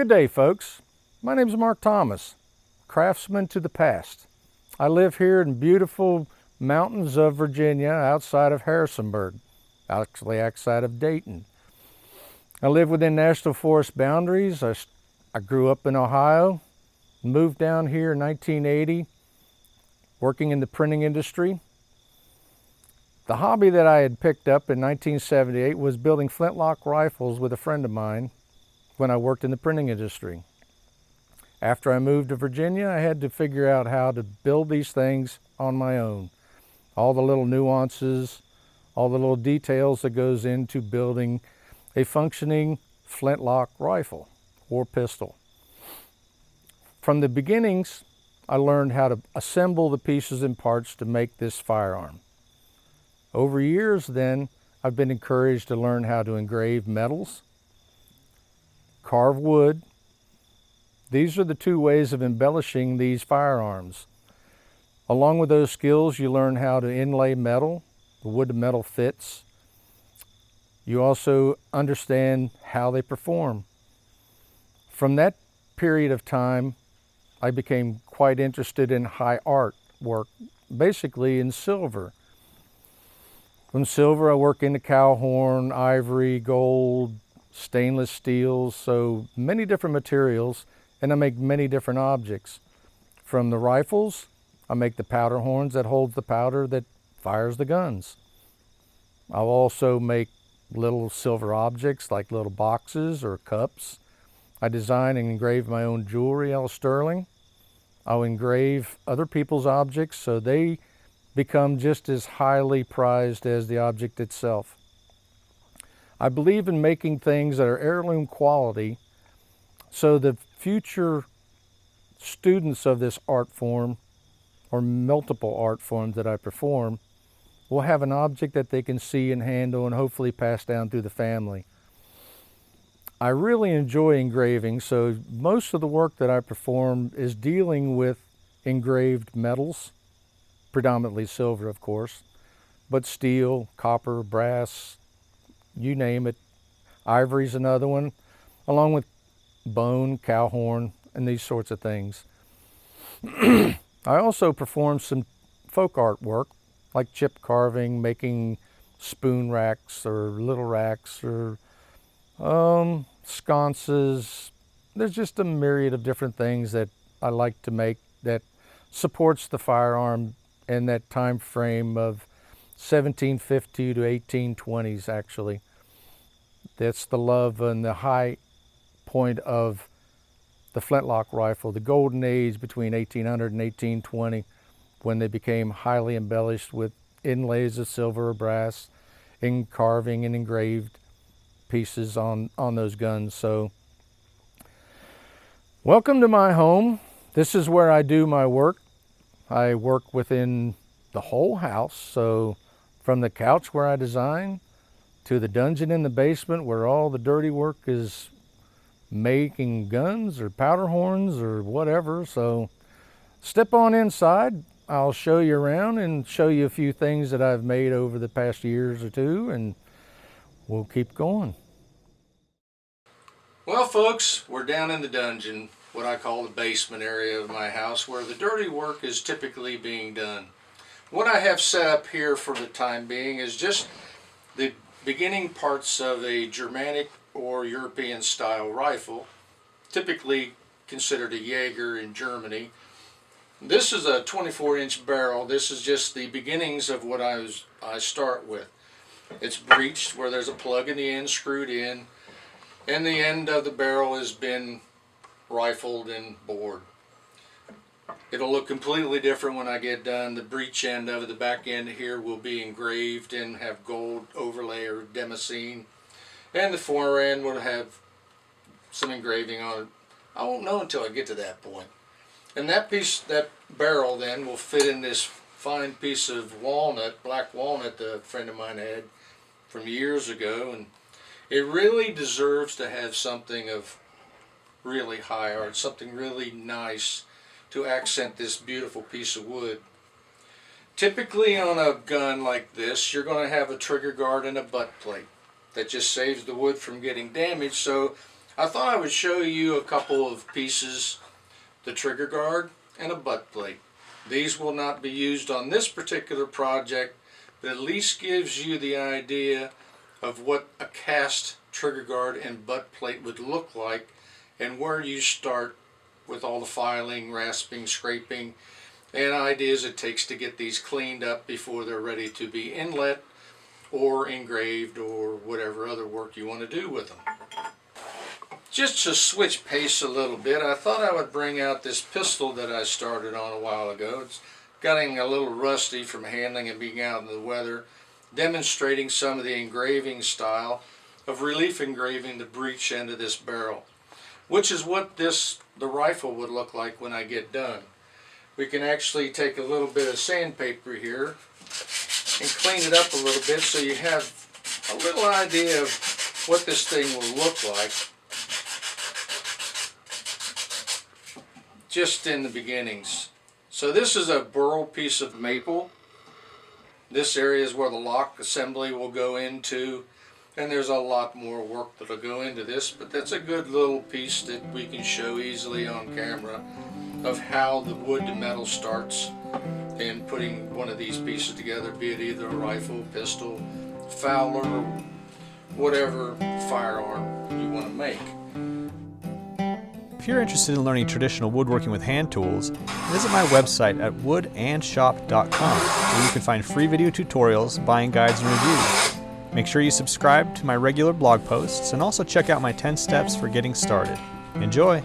Good day, folks. My name is Mark Thomas, craftsman to the past. I live here in beautiful mountains of Virginia outside of Harrisonburg, actually outside of Dayton. I live within national forest boundaries. I grew up in Ohio, moved down here in 1980, working in the printing industry. The hobby that I had picked up in 1978 was building flintlock rifles with a friend of mine when I worked in the printing industry. After I moved to Virginia, I had to figure out how to build these things on my own. All the little nuances, all the little details that goes into building a functioning flintlock rifle or pistol. From the beginnings, I learned how to assemble the pieces and parts to make this firearm. Over years then, I've been encouraged to learn how to engrave metals, carve wood. These are the two ways of embellishing these firearms. Along with those skills, you learn how to inlay metal, the wood to metal fits. You also understand how they perform. From that period of time, I became quite interested in high art work, basically in silver. From silver, I work into cow horn, ivory, gold, stainless steels, so many different materials, and I make many different objects. From the rifles, I make the powder horns that hold the powder that fires the guns. I'll also make little silver objects like little boxes or cups. I design and engrave my own jewelry out of sterling. I'll engrave other people's objects so they become just as highly prized as the object itself. I believe in making things that are heirloom quality so the future students of this art form or multiple art forms that I perform will have an object that they can see and handle and hopefully pass down through the family. I really enjoy engraving, so most of the work that I perform is dealing with engraved metals, predominantly silver, of course, but steel, copper, brass, you name it. Ivory's another one, along with bone, cow horn, and these sorts of things. I also perform some folk art work, like chip carving, making spoon racks or little racks or sconces. There's just a myriad of different things that I like to make that supports the firearm in that time frame of 1750 to 1820s, actually. That's the love and the high point of the flintlock rifle, the golden age between 1800 and 1820, when they became highly embellished with inlays of silver or brass, in carving and engraved pieces on those guns. So, welcome to my home. This is where I do my work. I work within the whole house, so from the couch where I design to the dungeon in the basement where all the dirty work is making guns or powder horns or whatever. So step on inside. I'll show you around and show you a few things that I've made over the past years or two, and we'll keep going. Well, folks, we're down in the dungeon, what I call the basement area of my house, where the dirty work is typically being done. What I have set up here for the time being is just the beginning parts of a Germanic or European style rifle, typically considered a Jaeger in Germany. This is a 24-inch barrel. This is just the beginnings of what I start with. It's breeched where there's a plug in the end screwed in, and the end of the barrel has been rifled and bored. It'll look completely different when I get done. The breech end of it, the back end here, will be engraved and have gold overlay or damascene. And the fore end will have some engraving on it. I won't know until I get to that point. And that barrel then will fit in this fine piece of walnut, black walnut that a friend of mine had from years ago. And it really deserves to have something of really high art, something really nice to accent this beautiful piece of wood. Typically on a gun like this, you're going to have a trigger guard and a butt plate that just saves the wood from getting damaged. So I thought I would show you a couple of pieces, the trigger guard and a butt plate. These will not be used on this particular project, but at least gives you the idea of what a cast trigger guard and butt plate would look like and where you start with all the filing, rasping, scraping, and ideas it takes to get these cleaned up before they're ready to be inlet or engraved or whatever other work you want to do with them. Just to switch pace a little bit, I thought I would bring out this pistol that I started on a while ago. It's getting a little rusty from handling and being out in the weather, demonstrating some of the engraving style of relief engraving the breech end of this barrel, which is what the rifle would look like when I get done. We can actually take a little bit of sandpaper here and clean it up a little bit so you have a little idea of what this thing will look like just in the beginnings. So this is a burl piece of maple. This area is where the lock assembly will go into, and there's a lot more work that'll go into this, but that's a good little piece that we can show easily on camera of how the wood to metal starts and putting one of these pieces together, be it either a rifle, pistol, Fowler, whatever firearm you want to make. If you're interested in learning traditional woodworking with hand tools, visit my website at woodandshop.com, where you can find free video tutorials, buying guides, and reviews. Make sure you subscribe to my regular blog posts and also check out my 10 steps for getting started. Enjoy!